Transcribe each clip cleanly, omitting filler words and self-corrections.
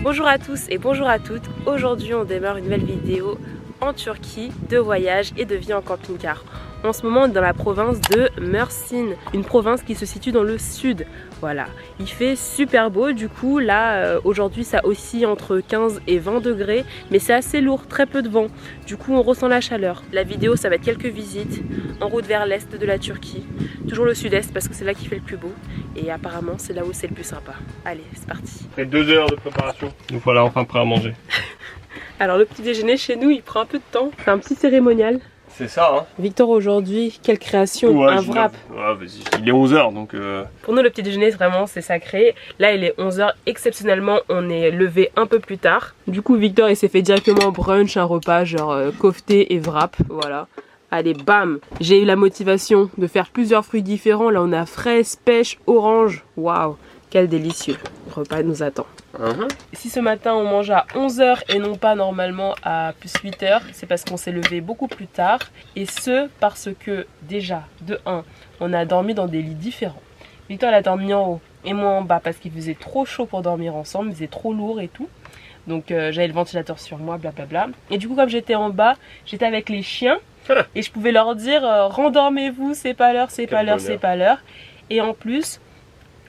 Bonjour à tous et bonjour à toutes. Aujourd'hui on démarre une nouvelle vidéo en Turquie de voyage et de vie en camping-car. En ce moment on est dans la province de Mersin, une province qui se situe dans le sud. Voilà, il fait super beau, du coup là aujourd'hui ça oscille entre 15 et 20 degrés, mais c'est assez lourd, très peu de vent. Du coup on ressent la chaleur. La vidéo ça va être quelques visites en route vers l'est de la Turquie. Toujours le sud-est parce que c'est là qu'il fait le plus beau. Et apparemment c'est là où c'est le plus sympa. Allez, c'est parti. Après 2 heures de préparation, nous voilà enfin prêts à manger. Alors le petit déjeuner chez nous il prend un peu de temps. C'est un petit cérémonial. C'est ça hein. Victor aujourd'hui, quelle création, ouais, un wrap. Ouais, il est 11h donc... Pour nous le petit déjeuner vraiment c'est sacré. Là il est 11h, exceptionnellement on est levé un peu plus tard. Du coup Victor il s'est fait directement brunch, un repas genre kofté et wrap, voilà. Allez bam. J'ai eu la motivation de faire plusieurs fruits différents. Là on a fraise, pêche, orange. Waouh, quel délicieux. Le repas nous attend. Si ce matin on mange à 11h et non pas normalement à plus 8h, c'est parce qu'on s'est levé beaucoup plus tard. Et ce parce que déjà, de 1, on a dormi dans des lits différents. Victor elle a dormi en haut et moi en bas parce qu'il faisait trop chaud pour dormir ensemble, il faisait trop lourd et tout. Donc j'avais le ventilateur sur moi, blablabla. Et du coup comme j'étais en bas, j'étais avec les chiens et je pouvais leur dire rendormez-vous, c'est pas l'heure, c'est pas l'heure, c'est pas l'heure. Et en plus...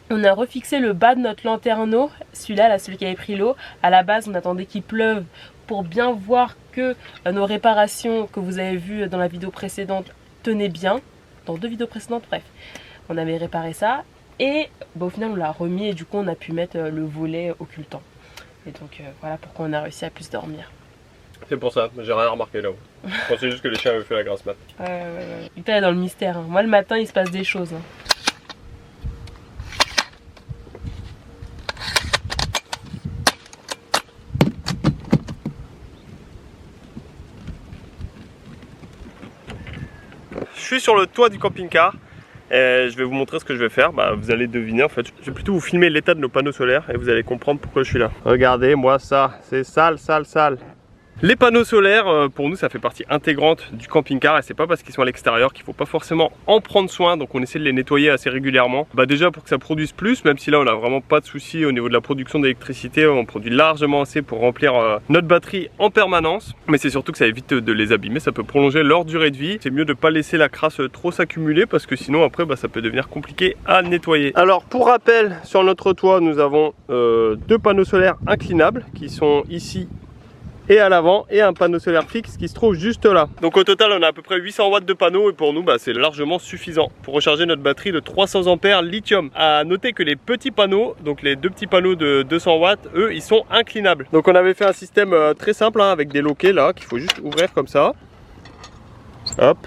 on a refixé le bas de notre lanterneau, celui-là, celui qui avait pris l'eau. À la base, on attendait qu'il pleuve pour bien voir que nos réparations que vous avez vues dans la vidéo précédente tenaient bien. Dans 2 vidéos précédentes, bref. On avait réparé ça. Et au final, on l'a remis et du coup, on a pu mettre le volet occultant. Et donc, voilà pourquoi on a réussi à plus dormir. C'est pour ça, j'ai rien remarqué là-haut. Je pensais juste que les chiens avaient fait la grasse mat. Victor est dans le mystère. Hein. Moi, le matin, il se passe des choses. Hein. Je suis sur le toit du camping-car et je vais vous montrer ce que je vais faire. Vous allez deviner en fait. Je vais plutôt vous filmer l'état de nos panneaux solaires et vous allez comprendre pourquoi je suis là. Regardez moi ça, c'est sale, sale, sale. Les panneaux solaires, pour nous, ça fait partie intégrante du camping-car et c'est pas parce qu'ils sont à l'extérieur qu'il faut pas forcément en prendre soin. Donc on essaie de les nettoyer assez régulièrement. Déjà pour que ça produise plus, même si là on a vraiment pas de soucis au niveau de la production d'électricité, on produit largement assez pour remplir notre batterie en permanence. Mais c'est surtout que ça évite de les abîmer, ça peut prolonger leur durée de vie. C'est mieux de pas laisser la crasse trop s'accumuler parce que sinon après ça peut devenir compliqué à nettoyer. Alors pour rappel, sur notre toit nous avons 2 panneaux solaires inclinables qui sont ici et à l'avant, et un panneau solaire fixe qui se trouve juste là. Donc au total on a à peu près 800 watts de panneaux et pour nous c'est largement suffisant pour recharger notre batterie de 300 ampères lithium. À noter que les petits panneaux, donc les 2 petits panneaux de 200 watts, eux ils sont inclinables. Donc on avait fait un système très simple avec des loquets là qu'il faut juste ouvrir comme ça. Hop.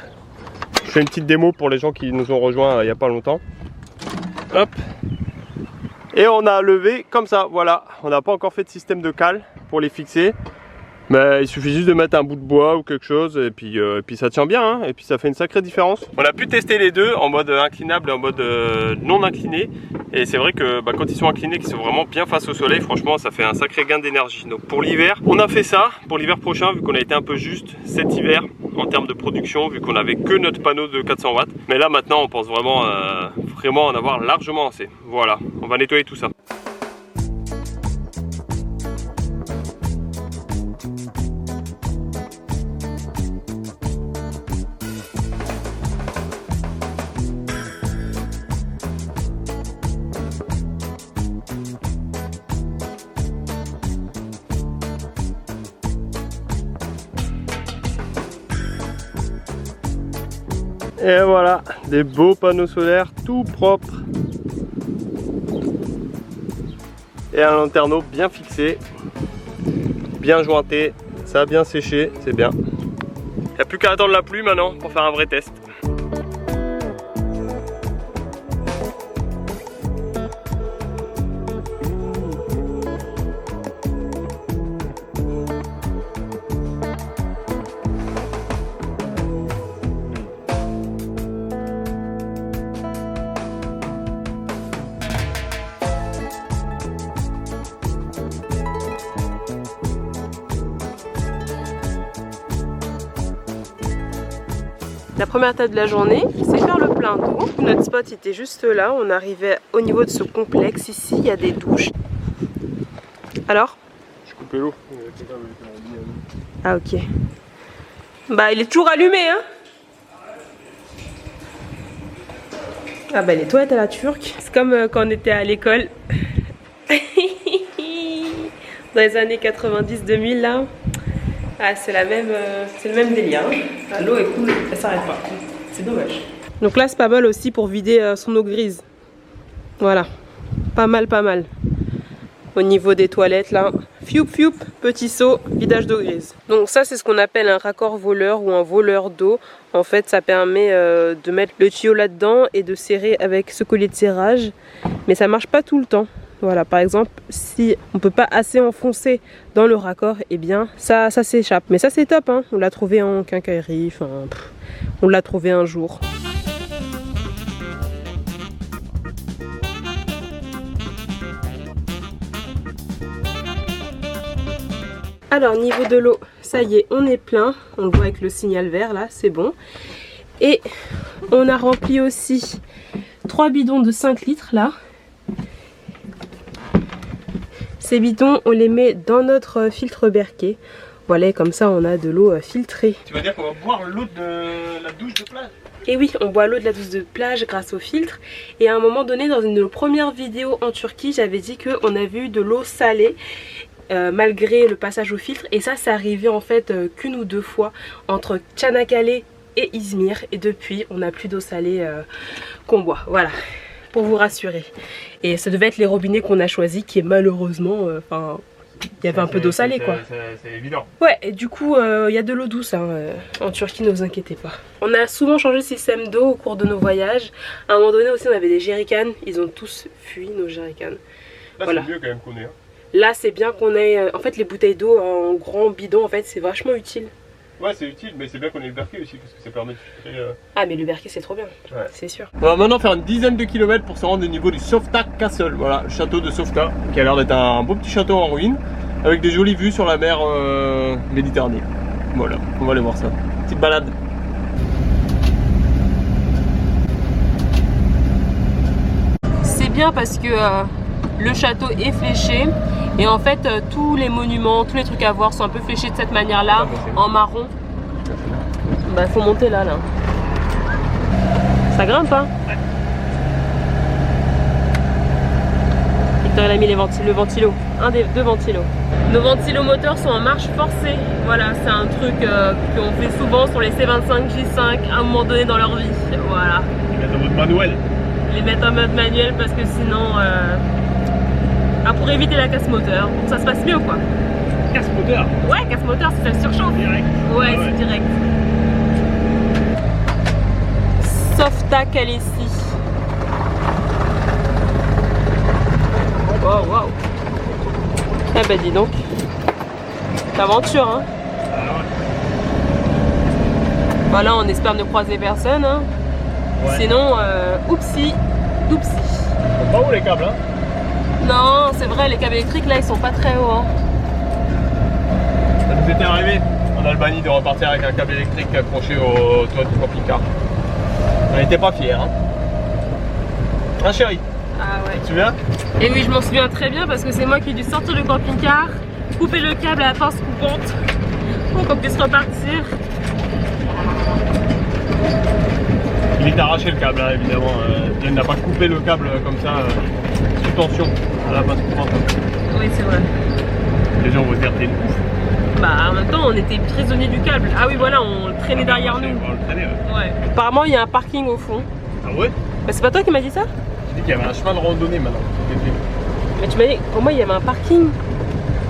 Je fais une petite démo pour les gens qui nous ont rejoints il n'y a pas longtemps. Hop. Et on a levé comme ça, voilà. On n'a pas encore fait de système de cale pour les fixer. Mais il suffit juste de mettre un bout de bois ou quelque chose et puis ça tient bien hein, et puis ça fait une sacrée différence. On a pu tester les deux en mode inclinable et en mode non incliné et c'est vrai que quand ils sont inclinés, qu'ils sont vraiment bien face au soleil, franchement ça fait un sacré gain d'énergie. Donc pour l'hiver, on a fait ça. Pour l'hiver prochain, vu qu'on a été un peu juste cet hiver en termes de production, vu qu'on avait que notre panneau de 400 watts. Mais là maintenant on pense vraiment en avoir largement assez. Voilà, on va nettoyer tout ça. Et voilà, des beaux panneaux solaires tout propres. Et un lanterneau bien fixé, bien jointé, ça a bien séché, c'est bien. Il n'y a plus qu'à attendre la pluie maintenant pour faire un vrai test. La première étape de la journée, c'est faire le plein d'eau. Notre spot était juste là, on arrivait au niveau de ce complexe. Ici, il y a des douches. Alors, couper l'eau. Ah ok. Bah il est toujours allumé hein. Ah bah les toilettes à la turque. C'est comme quand on était à l'école. Dans les années 90-2000 là. Ah c'est le même délire. Ah, l'eau est cool, elle s'arrête pas. C'est dommage. Donc là c'est pas mal aussi pour vider son eau grise. Voilà. Pas mal. Au niveau des toilettes là. Fioup, petit seau, vidage d'eau grise. Donc ça c'est ce qu'on appelle un raccord voleur ou un voleur d'eau. En fait ça permet de mettre le tuyau là-dedans et de serrer avec ce collier de serrage. Mais ça marche pas tout le temps. Voilà, par exemple, si on peut pas assez enfoncer dans le raccord, eh bien ça s'échappe. Mais ça c'est top, hein. On l'a trouvé en quincaillerie, enfin, on l'a trouvé un jour. Alors niveau de l'eau, ça y est, on est plein. On le voit avec le signal vert là, c'est bon. Et on a rempli aussi 3 bidons de 5 litres là. Ces bidons, on les met dans notre filtre Berquet. Voilà, comme ça on a de l'eau filtrée. Tu vas dire qu'on va boire l'eau de la douche de plage? Et oui, on boit l'eau de la douche de plage grâce au filtre. Et à un moment donné, dans une de nos premières vidéos en Turquie, j'avais dit qu'on avait eu de l'eau salée. Malgré le passage au filtre, et ça c'est arrivé en fait qu'une ou deux fois entre Çanakkale et Izmir, et depuis on n'a plus d'eau salée qu'on boit, voilà, pour vous rassurer. Et ça devait être les robinets qu'on a choisis qui est malheureusement, enfin il y avait un peu d'eau salée quoi. C'est évident. Ouais, et du coup il y a de l'eau douce hein, en Turquie, ne vous inquiétez pas. On a souvent changé de système d'eau au cours de nos voyages. À un moment donné aussi on avait des jerrycans, ils ont tous fui nos jerrycans. Là voilà. C'est mieux quand même qu'on ait. Hein. Là c'est bien qu'on ait, en fait les bouteilles d'eau en grand bidon en fait c'est vachement utile. Ouais c'est utile, mais c'est bien qu'on ait le Berquet aussi parce que ça permet de filtrer... Ah mais le Berquet c'est trop bien, ouais. C'est sûr. On va maintenant faire une dizaine de kilomètres pour se rendre au niveau du Softa Castle, voilà, le château de Softa, qui a l'air d'être un beau petit château en ruine, avec des jolies vues sur la mer Méditerranée. Voilà, on va aller voir ça. Petite balade. C'est bien parce que le château est fléché. Et en fait, tous les monuments, tous les trucs à voir sont un peu fléchés de cette manière-là, en marron. Bah, faut monter là. Ça grimpe, hein? Ouais. Victor, il a mis le ventilo. Un des deux ventilos. Nos ventilomoteurs sont en marche forcée. Voilà, c'est un truc qu'on fait souvent sur les C25, J5 à un moment donné dans leur vie. Voilà. Les mettre en mode manuel. Les mettre en mode manuel parce que sinon... pour éviter la casse moteur, donc ça se passe mieux quoi. Casse moteur? Ouais, casse moteur, c'est ça surchauffe. Direct. Ouais, c'est direct. Softa Kalesi. Wow. Eh ben dis donc. L'aventure hein. Ah ouais. Voilà, on espère ne croiser personne hein. Ouais. Sinon, oupsie, doupsie. Ils sont pas où les câbles hein? Non, c'est vrai, les câbles électriques là ils sont pas très hauts. Hein. Ça nous était arrivé en Albanie de repartir avec un câble électrique accroché au toit du camping-car. On n'était pas fiers. Hein, chérie? Ah ouais. Tu te souviens? Et oui, je m'en souviens très bien parce que c'est moi qui ai dû sortir du camping-car, couper le câble à la pince coupante pour qu'on puisse repartir. Il est arraché le câble hein, évidemment. Il n'a pas coupé le câble comme ça. Sous tension à la pince coupante. Oui c'est vrai. Les gens vont se dire t'es une ouf. Bah en même temps on était prisonniers du câble. Ah oui voilà, on le traînait derrière nous. On le traînait, ouais. Apparemment il y a un parking au fond. Ah ouais? Bah c'est pas toi qui m'as dit ça? J'ai dit qu'il y avait un chemin de randonnée maintenant. Mais tu m'as dit pour moi il y avait un parking.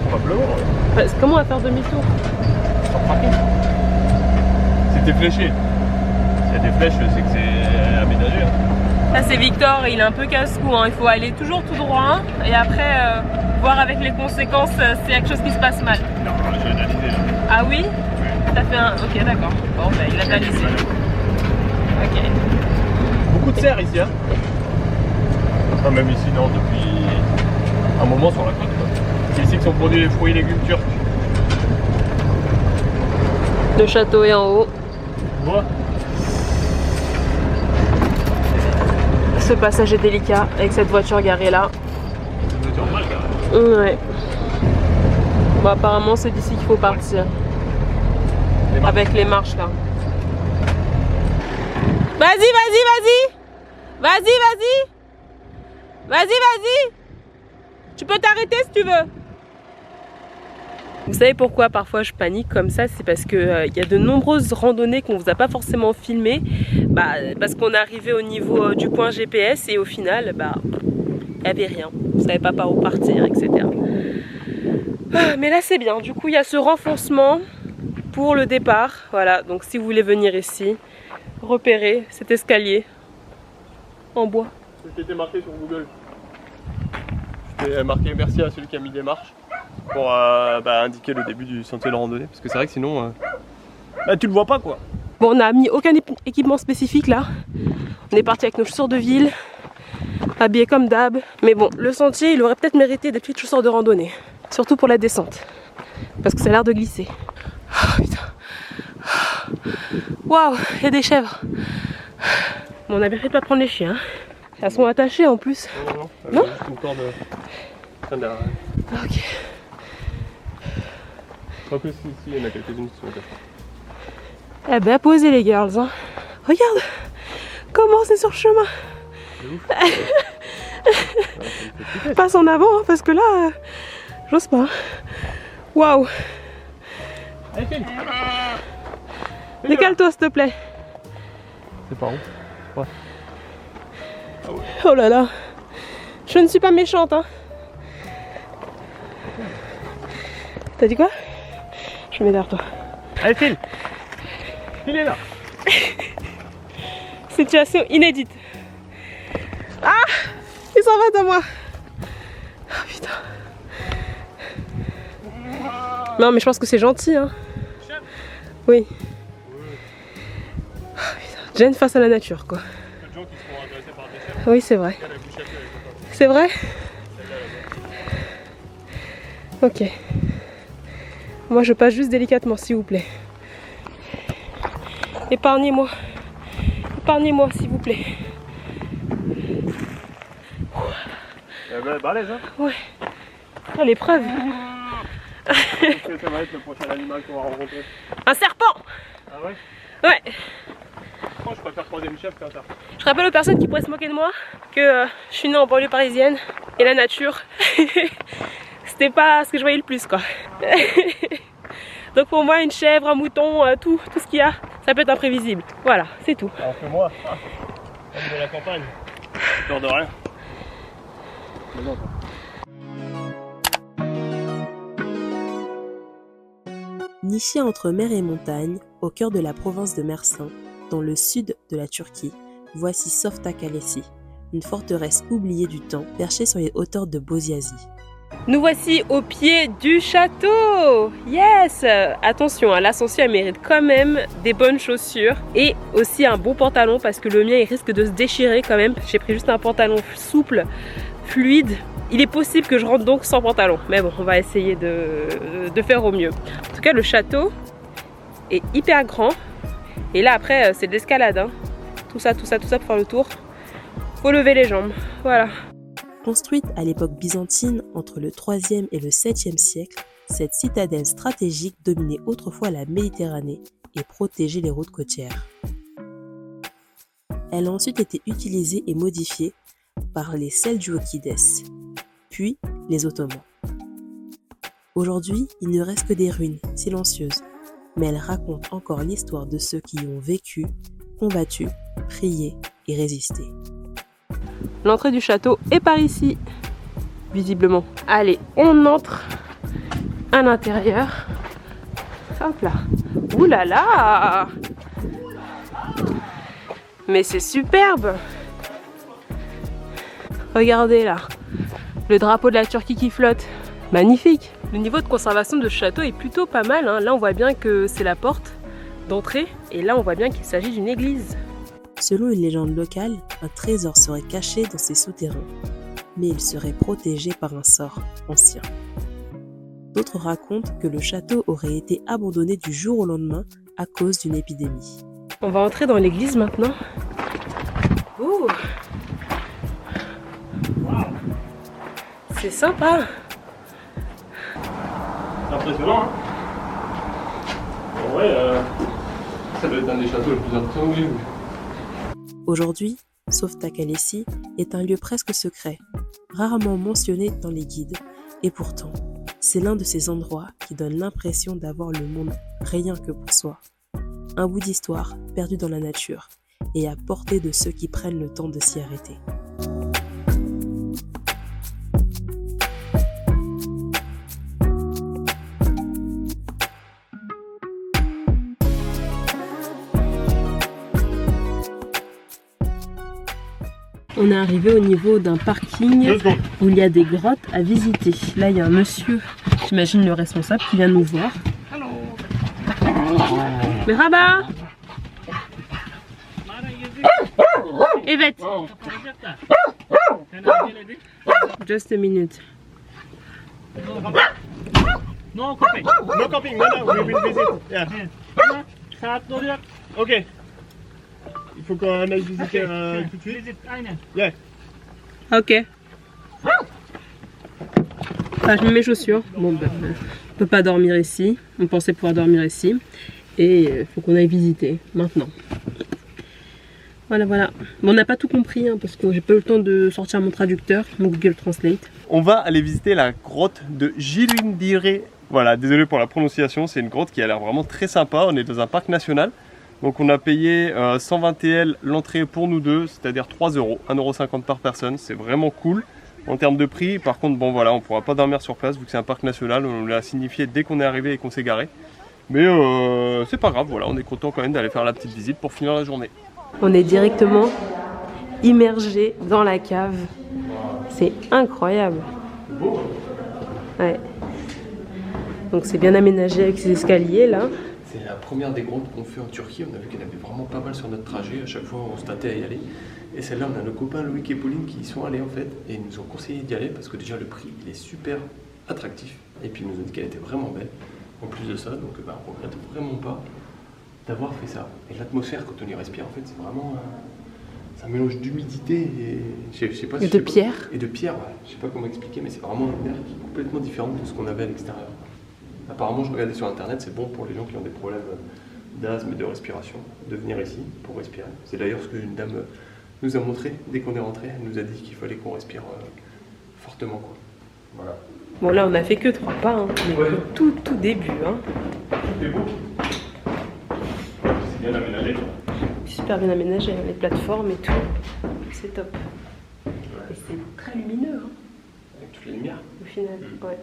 Probablement ouais. Bah, comment on va faire demi-tour? Sans parking. C'était fléché. S'il y a des flèches c'est que c'est aménagé. Hein. Là c'est Victor, il est un peu casse-cou, hein. Il faut aller toujours tout droit et après voir avec les conséquences s'il y a quelque chose qui se passe mal. Non, j'ai analysé là. Ah oui? T'as fait un... Ok d'accord, bon bah il a analysé. Ok. Beaucoup de serre ici hein. Enfin même ici non, depuis un moment sur la côte quoi. C'est ici que sont produits les fruits et légumes turcs. Le château est en haut. Moi. Ce passage est délicat avec cette voiture garée là. Une voiture mal garée. Ouais. Bon, apparemment c'est d'ici qu'il faut partir. Avec les marches là. Vas-y, vas-y, vas-y. Vas-y, vas-y. Vas-y, vas-y. Tu peux t'arrêter si tu veux. Vous savez pourquoi parfois je panique comme ça? C'est parce que y a de nombreuses randonnées qu'on vous a pas forcément filmées. Parce qu'on est arrivé au niveau du point GPS et au final, il n'y avait rien. Vous savez pas par où partir, etc. Mais là c'est bien. Du coup, il y a ce renfoncement pour le départ. Voilà, donc si vous voulez venir ici, repérez cet escalier en bois. Ce qui était marqué sur Google. C'était marqué merci à celui qui a mis des marches pour indiquer le début du sentier de randonnée. Parce que c'est vrai que sinon, tu le vois pas quoi. Bon, on n'a mis aucun équipement spécifique là. On est parti avec nos chaussures de ville, habillés comme d'hab. Mais bon, le sentier, il aurait peut-être mérité des petites chaussures de randonnée. Surtout pour la descente. Parce que ça a l'air de glisser. Oh, putain. Waouh, il y a des chèvres. Bon, on a bien fait de pas prendre les chiens. Elles sont attachées en plus. Non, une corde. Ok. Pas plus ici, il y en a quelques-unes qui sont attachées. Eh ben, posez les girls. Hein. Regarde comment c'est sur le chemin. Passe en avant hein, parce que là, j'ose pas. Waouh. Allez, file. Décale-toi s'il te plaît. C'est par où? Ouais. Ah ouais. Oh là là. Je ne suis pas méchante. Hein. T'as dit quoi? Je mets derrière toi. Allez, file. Il est là. Situation inédite. Ah, il s'en va de moi. Oh putain. Non mais je pense que c'est gentil hein. Oui. Oh, putain. Jen face à la nature quoi. Oui c'est vrai. C'est vrai. Ok. Moi je passe juste délicatement s'il vous plaît. Épargnez-moi. Épargnez-moi s'il vous plaît. Balèze hein. Ouais. Oh l'épreuve. Qu'est-ce que ça va être le prochain animal qu'on va rencontrer? Un serpent. Ah ouais? Ouais. Moi je préfère croiser une chèvre qu'un serpent. Je rappelle aux personnes qui pourraient se moquer de moi que je suis née en banlieue parisienne et la nature, c'était pas ce que je voyais le plus quoi. Donc pour moi une chèvre, un mouton, tout ce qu'il y a, ça peut être imprévisible. Voilà, c'est tout. Alors que moi, comme de la campagne, peur de rien. Non, Nichée entre mer et montagne, au cœur de la province de Mersin, dans le sud de la Turquie, voici Softa Kalesi, une forteresse oubliée du temps, perchée sur les hauteurs de Bozyazi. Nous voici au pied du château. Yes. Attention, hein, l'ascension elle mérite quand même des bonnes chaussures et aussi un bon pantalon parce que le mien il risque de se déchirer quand même. J'ai pris juste un pantalon souple, fluide. Il est possible que je rentre donc sans pantalon, mais bon, on va essayer de faire au mieux. En tout cas, le château est hyper grand et là après c'est de l'escalade. Hein. Tout ça pour faire le tour. Faut lever les jambes, voilà. Construite à l'époque byzantine entre le 3e et le 7e siècle, cette citadelle stratégique dominait autrefois la Méditerranée et protégeait les routes côtières. Elle a ensuite été utilisée et modifiée par les Seljoukides, puis les Ottomans. Aujourd'hui, il ne reste que des ruines silencieuses, mais elles racontent encore l'histoire de ceux qui y ont vécu, combattu, prié et résisté. L'entrée du château est par ici, visiblement. Allez, on entre à l'intérieur. Hop là. Ouh là là! Mais c'est superbe! Regardez là, le drapeau de la Turquie qui flotte. Magnifique! Le niveau de conservation de ce château est plutôt pas mal. Hein. Là, on voit bien que c'est la porte d'entrée. Et là, on voit bien qu'il s'agit d'une église. Selon une légende locale, un trésor serait caché dans ces souterrains, mais il serait protégé par un sort ancien. D'autres racontent que le château aurait été abandonné du jour au lendemain à cause d'une épidémie. On va entrer dans l'église maintenant. Ouh. C'est sympa. Impressionnant, hein. En vrai, ça doit être un des châteaux les plus impressionnants que j'ai vu. Aujourd'hui, Softa Kalesi est un lieu presque secret, rarement mentionné dans les guides. Et pourtant, c'est l'un de ces endroits qui donne l'impression d'avoir le monde rien que pour soi. Un bout d'histoire perdu dans la nature et à portée de ceux qui prennent le temps de s'y arrêter. On est arrivé au niveau d'un parking où il y a des grottes à visiter. Là, il y a un monsieur, j'imagine le responsable, qui vient nous voir. Merhaba! Evet. Just a minute. No camping. No camping, no, we will visit. Yeah. Ok. Il faut qu'on aille visiter tout de suite. Yeah. Ok. Ah, je mets mes chaussures. Bon, ben, on peut pas dormir ici. On pensait pouvoir dormir ici. Et il faut qu'on aille visiter maintenant. Voilà, voilà. Bon, on n'a pas tout compris hein, parce que j'ai pas eu le temps de sortir mon traducteur, mon Google Translate. On va aller visiter la grotte de Gilindire. Voilà, désolé pour la prononciation. C'est une grotte qui a l'air vraiment très sympa. On est dans un parc national. Donc on a payé 120 TL l'entrée pour nous deux, c'est-à-dire 3 €, 1,50 € par personne. C'est vraiment cool en termes de prix. Par contre, bon voilà, on ne pourra pas dormir sur place vu que c'est un parc national. On l'a signifié dès qu'on est arrivé et qu'on s'est garé. Mais c'est pas grave, voilà, on est content quand même d'aller faire la petite visite pour finir la journée. On est directement immergé dans la cave. C'est incroyable. Ouais. Donc c'est bien aménagé avec ces escaliers là. C'est la première des grottes qu'on fait en Turquie. On a vu qu'il y en avait vraiment pas mal sur notre trajet. À chaque fois, on se tâtait à y aller. Et celle-là, on a nos copains Loïc et Pauline qui y sont allés en fait. Et ils nous ont conseillé d'y aller parce que déjà le prix il est super attractif. Et puis ils nous ont dit qu'elle était vraiment belle. En plus de ça, donc on regrette vraiment pas d'avoir fait ça. Et l'atmosphère quand on y respire, en fait, c'est vraiment c'est un mélange d'humidité et je sais pas. Et de pierre. Et de pierre, ouais. Je sais pas comment expliquer, mais c'est vraiment un air qui est complètement différent de ce qu'on avait à l'extérieur. Apparemment, je regardais sur internet, c'est bon pour les gens qui ont des problèmes d'asthme et de respiration, de venir ici pour respirer. C'est d'ailleurs ce qu'une dame nous a montré dès qu'on est rentré. Elle nous a dit qu'il fallait qu'on respire fortement, quoi. Voilà. Bon là on a fait que 3 pas, hein. Mais Ouais. tout début. Hein. C'est beau. C'est bien aménagé. Super bien aménagé, hein, les plateformes et tout. C'est top. Et c'est très lumineux hein, Avec toutes les lumières. au final. Ouais.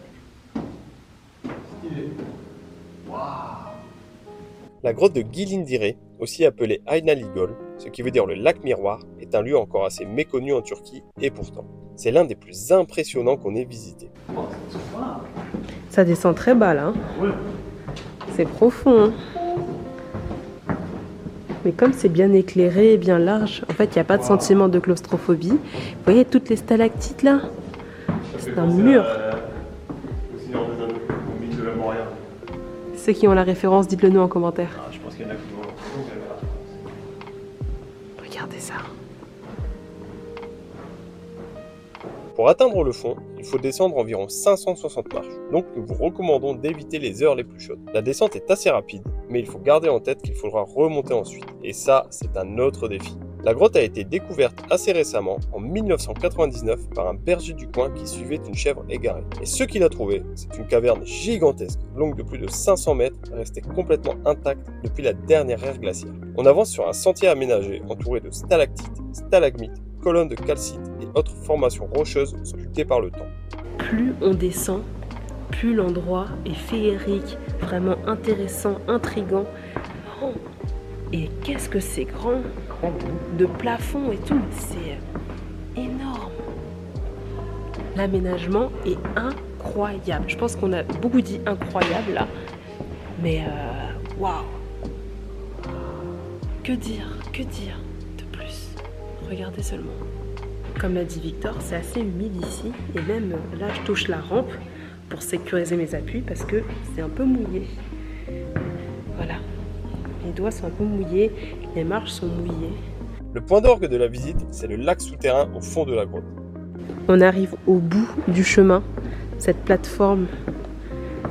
La grotte de Gilindire, aussi appelée Aynaligol, ce qui veut dire le lac miroir, est un lieu encore assez méconnu en Turquie et pourtant, c'est l'un des plus impressionnants qu'on ait visité. Ça descend très bas là. C'est profond. Hein. Mais comme c'est bien éclairé et bien large, en fait il n'y a pas de sentiment de claustrophobie. Vous voyez toutes les stalactites là? C'est un mur. Au Seigneur des Anneaux, au mythe de la Moria. Ceux qui ont la référence, dites-le nous en commentaire. Ah, je pense qu'il y en a qui vont. Regardez ça. Pour atteindre le fond, il faut descendre environ 560 marches, donc nous vous recommandons d'éviter les heures les plus chaudes. La descente est assez rapide, mais il faut garder en tête qu'il faudra remonter ensuite, et ça, c'est un autre défi. La grotte a été découverte assez récemment, en 1999, par un berger du coin qui suivait une chèvre égarée. Et ce qu'il a trouvé, c'est une caverne gigantesque, longue de plus de 500 mètres, restée complètement intacte depuis la dernière ère glaciaire. On avance sur un sentier aménagé, entouré de stalactites, stalagmites, colonnes de calcite et autres formations rocheuses sculptées par le temps. Plus on descend, plus l'endroit est féerique, vraiment intéressant, intriguant. Oh, et qu'est-ce que c'est grand, de plafond et tout, c'est énorme. L'aménagement est incroyable. Je pense qu'on a beaucoup dit incroyable là, mais waouh. Que dire de plus? Regardez seulement. Comme l'a dit Victor, c'est assez humide ici. Et même là, je touche la rampe pour sécuriser mes appuis parce que c'est un peu mouillé. Voilà. Mes doigts sont un peu mouillés, les marches sont mouillées. Le point d'orgue de la visite, c'est le lac souterrain au fond de la grotte. On arrive au bout du chemin. Cette plateforme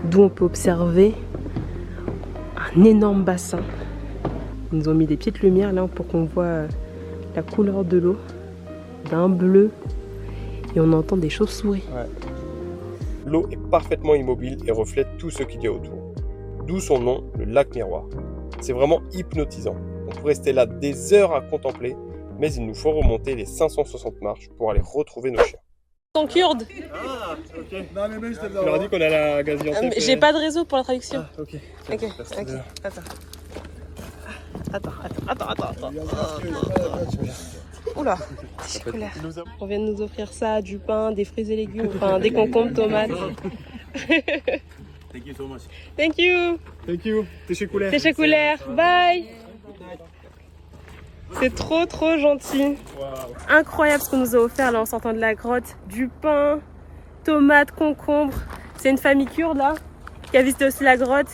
d'où on peut observer un énorme bassin. Ils nous ont mis des petites lumières là pour qu'on voit la couleur de l'eau, d'un bleu, et on entend des chauves-souris. Ouais. L'eau est parfaitement immobile et reflète tout ce qu'il y a autour. D'où son nom, le lac miroir. C'est vraiment hypnotisant. On peut rester là des heures à contempler, mais il nous faut remonter les 560 marches pour aller retrouver nos chiens. En kurde. Ah, ok. Tu leur dis qu'on a la Gaziantep. J'ai pas de réseau pour la traduction. Ah, ok. Ok, ok. Attends. Oula, c'est chocolat. On vient de nous offrir ça, du pain, des fruits et légumes, enfin des concombres, tomates. Thank you so much. Thank you. Thank you. T'es chez Coulaire. T'es chez Coulaire. Bye. C'est trop gentil. Wow. Incroyable ce qu'on nous a offert là en sortant de la grotte. Du pain, tomates, concombres. C'est une famille kurde là qui a visité aussi la grotte.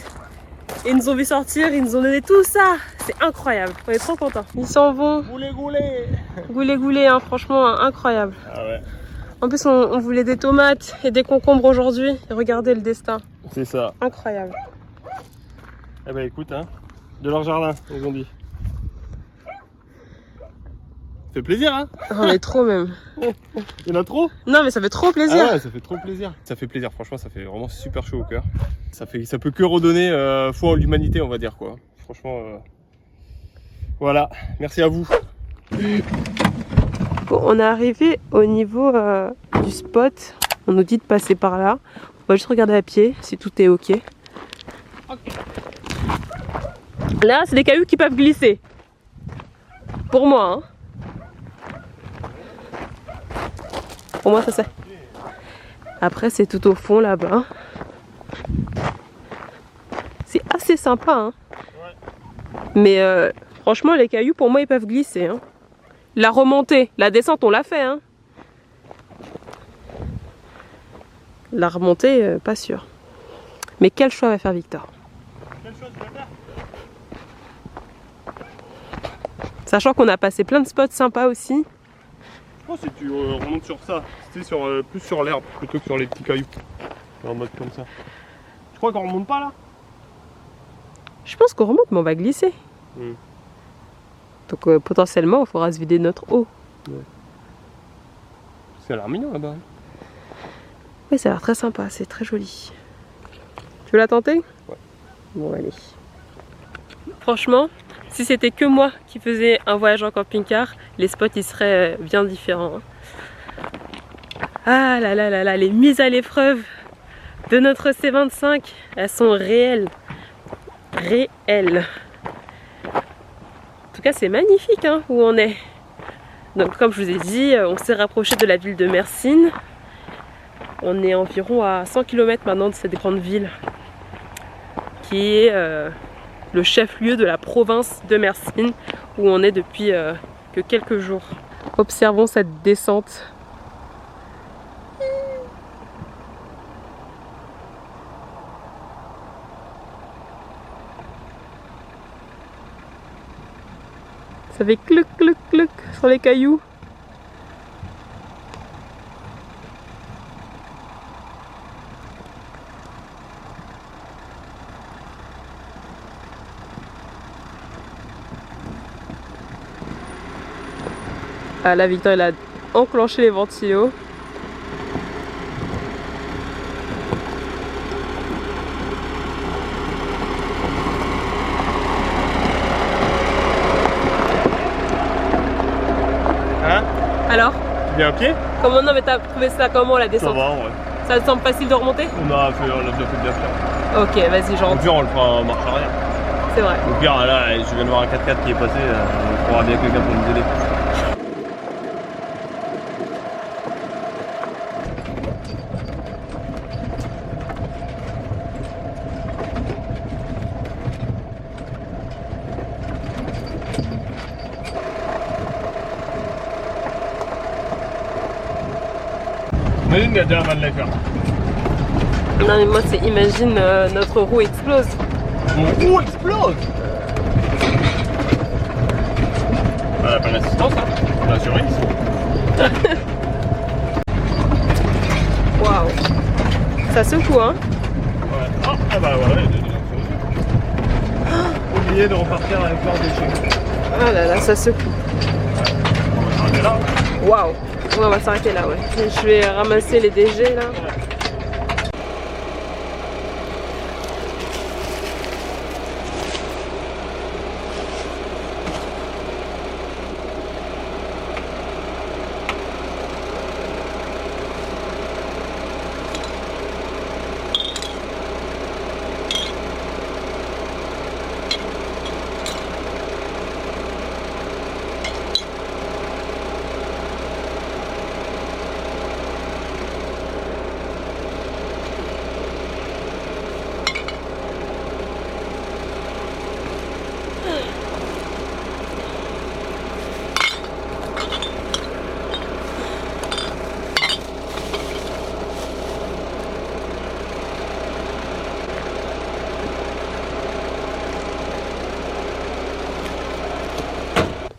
Et ils nous ont vu sortir, ils nous ont donné tout ça. C'est incroyable, on est trop contents. Ils s'en vont. Goulé, hein, franchement incroyable. Ah ouais. En plus on voulait des tomates et des concombres aujourd'hui. Et regardez le destin. C'est ça. Incroyable. Eh ben écoute, hein, de leur jardin, ils ont dit. Ça fait plaisir, hein. On est trop même. Il y en a trop. Non mais ça fait trop plaisir. Ah ouais, ça fait trop plaisir. Ça fait plaisir, franchement, ça fait vraiment super chaud au cœur. Ça peut que redonner foi en l'humanité, on va dire quoi. Franchement, voilà. Merci à vous. Bon, on est arrivé au niveau du spot. On nous dit de passer par là. On va juste regarder à pied si tout est ok. Là, c'est des cailloux qui peuvent glisser. Pour moi, hein. Pour moi, ça c'est. Après, c'est tout au fond là-bas. C'est assez sympa, hein. Mais franchement, les cailloux, pour moi, ils peuvent glisser, hein. La remontée, la descente, on l'a fait, hein. La remontée, pas sûr. Mais quel choix va faire Victor? Quel choix tu vas faire? Sachant qu'on a passé plein de spots sympas aussi. Je pense que si tu remontes sur ça, c'était plus sur l'herbe plutôt que sur les petits cailloux. En mode comme ça. Je crois qu'on remonte pas là? Je pense qu'on remonte, mais on va glisser. Donc potentiellement, il faudra se vider notre eau. Ouais. C'est a l'air mignon là-bas. Oui, ça a l'air très sympa, c'est très joli. Tu veux la tenter? Ouais. Bon, allez. Franchement, si c'était que moi qui faisais un voyage en camping-car, les spots ils seraient bien différents. Ah là là là là, les mises à l'épreuve de notre C25, elles sont réelles. Réelles. En tout cas, c'est magnifique hein, où on est. Donc comme je vous ai dit, on s'est rapproché de la ville de Mersin. On est environ à 100 km maintenant de cette grande ville qui est le chef-lieu de la province de Mersin où on est depuis que quelques jours. Observons cette descente. Ça fait clouc clouc clouc sur les cailloux. Ah là, Victor il a enclenché les ventilos. Hein? Alors? Tu viens à pied? Comment? Non mais t'as trouvé ça comment la Ça descente? va, ouais. Ça te semble facile de remonter? On a déjà fait bien faire. Ok, vas-y, je Au rentre. pire, on le fera en marche arrière. C'est vrai. Au pire, là, je viens de voir un 4x4 qui est passé. On trouvera bien quelqu'un pour nous aider. Imagine, il y a déjà un van de faire. Non mais moi c'est imagine notre roue explose. Mon roue explose! Ah, pas l'assistance, hein? On a assuré ici. Waouh. Ça secoue hein. Ouais. bah voilà, il y a des gens oublié de repartir avec leurs déchets. Ah là là, ça secoue. On va s'arrêter là. Waouh. Ouais, on va s'arrêter là, ouais. Je vais ramasser les déchets là.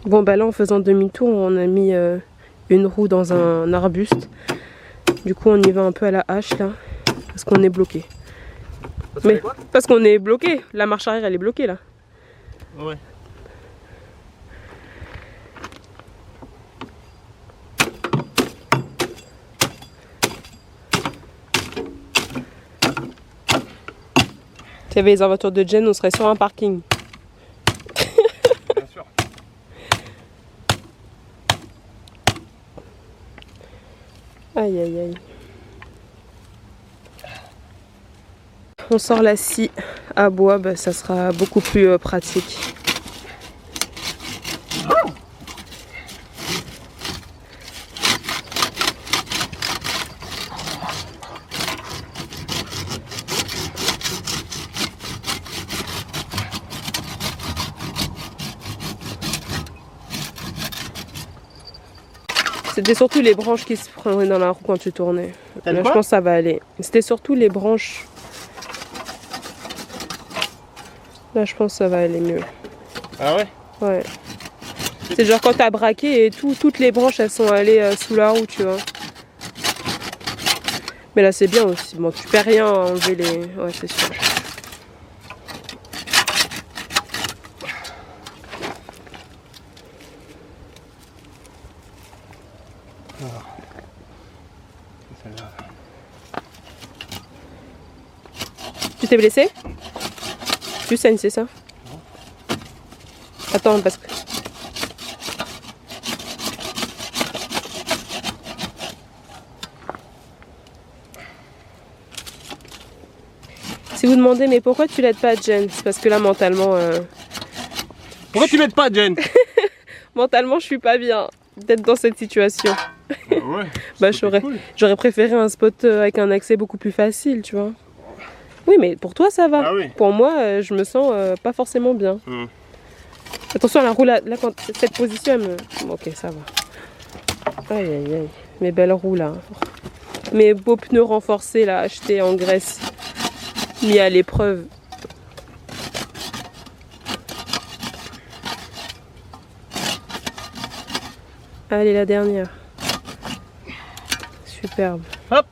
Bon bah là en faisant demi-tour on a mis une roue dans un arbuste. Du coup on y va un peu à la hache là. Parce qu'on est bloqué. Mais parce qu'on est bloqué. La marche arrière elle est bloquée là. Ouais. S'il y avait les aventures de Jen on serait sur un parking. Bien sûr. Aïe aïe aïe. On sort la scie à bois, bah, ça sera beaucoup plus pratique. C'était surtout les branches qui se prenaient dans la roue quand tu tournais. Là, je pense que ça va aller. C'était surtout les branches. Là, je pense que ça va aller mieux. Ah ouais? Ouais. C'est genre quand t'as braqué et tout, toutes les branches elles sont allées sous la roue, tu vois. Mais là, c'est bien aussi. Bon, tu perds rien à enlever les. Ouais, c'est sûr. Tu t'es blessé? Tu saignes, c'est ça? Attends, parce que... Si vous demandez, mais pourquoi tu l'aides pas Jen? C'est parce que là, mentalement... Pourquoi tu m'aides pas, Jen? Mentalement, je suis pas bien d'être dans cette situation. Ouais. Bah, j'aurais préféré un spot avec un accès beaucoup plus facile, tu vois. Oui, mais pour toi, ça va. Ah oui. Pour moi, je me sens pas forcément bien. Attention à la roue, là quand cette position, elle me... Bon, ok, ça va. Aïe, aïe, aïe. Mes belles roues, là. Mes beaux pneus renforcés, là, achetés en Grèce. Mis à l'épreuve. Allez, la dernière. Superbe. Hop.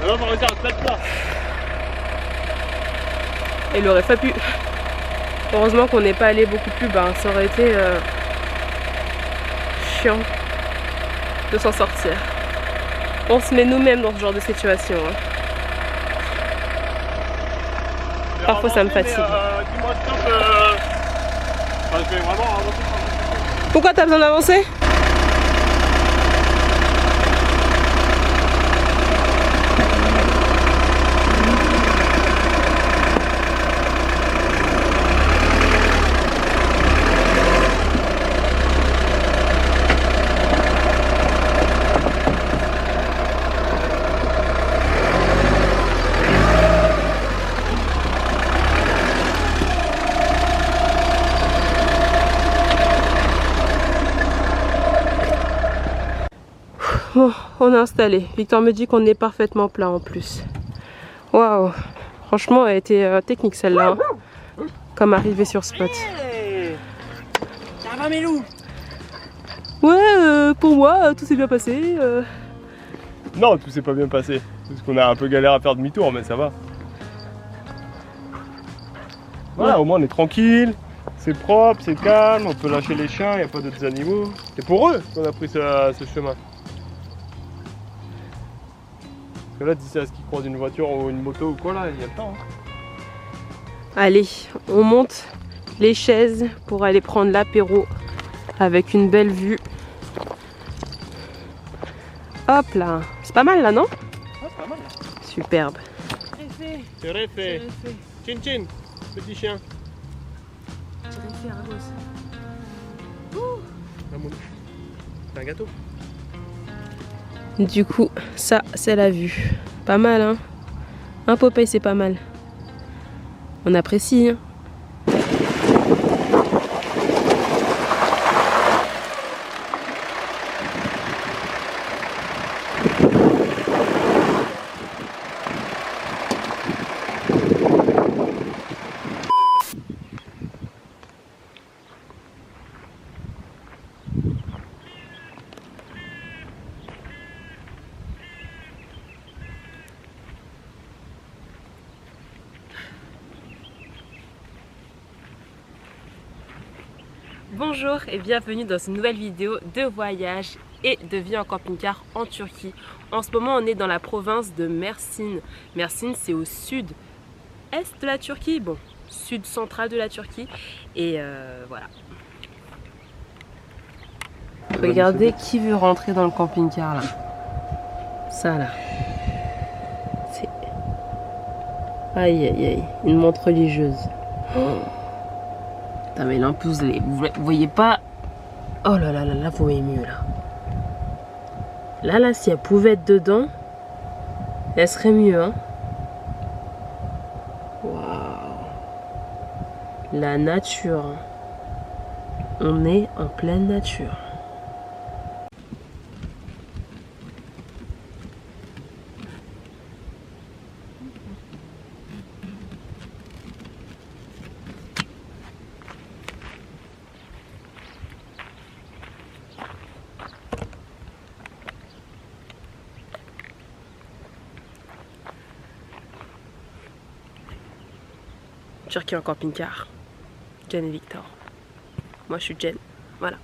Alors, on va réussir à se mettre là. Il aurait pas pu. Heureusement qu'on n'est pas allé beaucoup plus bas. Ça aurait été chiant de s'en sortir. On se met nous-mêmes dans ce genre de situation. Hein. Parfois ça me fatigue. Dis-moi stop. Je vais vraiment avancer. Pourquoi t'as besoin d'avancer? Bon, on est installé. Victor me dit qu'on est parfaitement plat en plus. Waouh, franchement, elle était technique celle-là. Hein. Comme arriver sur spot. Ça va mes loups? Ouais, pour moi, tout s'est bien passé. Non, tout s'est pas bien passé. Parce qu'on a un peu galéré à faire demi-tour, mais ça va. Voilà, au moins on est tranquille, c'est propre, c'est calme, on peut lâcher les chiens, il n'y a pas d'autres animaux. C'est pour eux qu'on a pris ce chemin. Parce que là, d'ici à ce qu'ils croisent une voiture ou une moto ou quoi, là, il y a le temps. Hein. Allez, on monte les chaises pour aller prendre l'apéro avec une belle vue. Hop là, c'est pas mal là, non? Ah, c'est pas mal. Superbe. C'est refait. Chin chin, petit chien. C'est un gâteau. Du coup, ça, c'est la vue. Pas mal, hein? Un Popeye, c'est pas mal. On apprécie, hein? Bonjour et bienvenue dans une nouvelle vidéo de voyage et de vie en camping-car en Turquie. En ce moment on est dans la province de Mersin. Mersin c'est au sud-est de la Turquie, bon, sud-central de la Turquie et voilà. Regardez qui veut rentrer dans le camping-car là. Ça là. C'est... Aïe aïe aïe, une montre religieuse. Oh. Putain mais l'impouse, vous voyez pas. Oh là là là là, vous voyez mieux là. Là si elle pouvait être dedans, elle serait mieux hein. Waouh. La nature. On est en pleine nature. Turquie en camping-car. Jen et Victor. Moi je suis Jen. Voilà.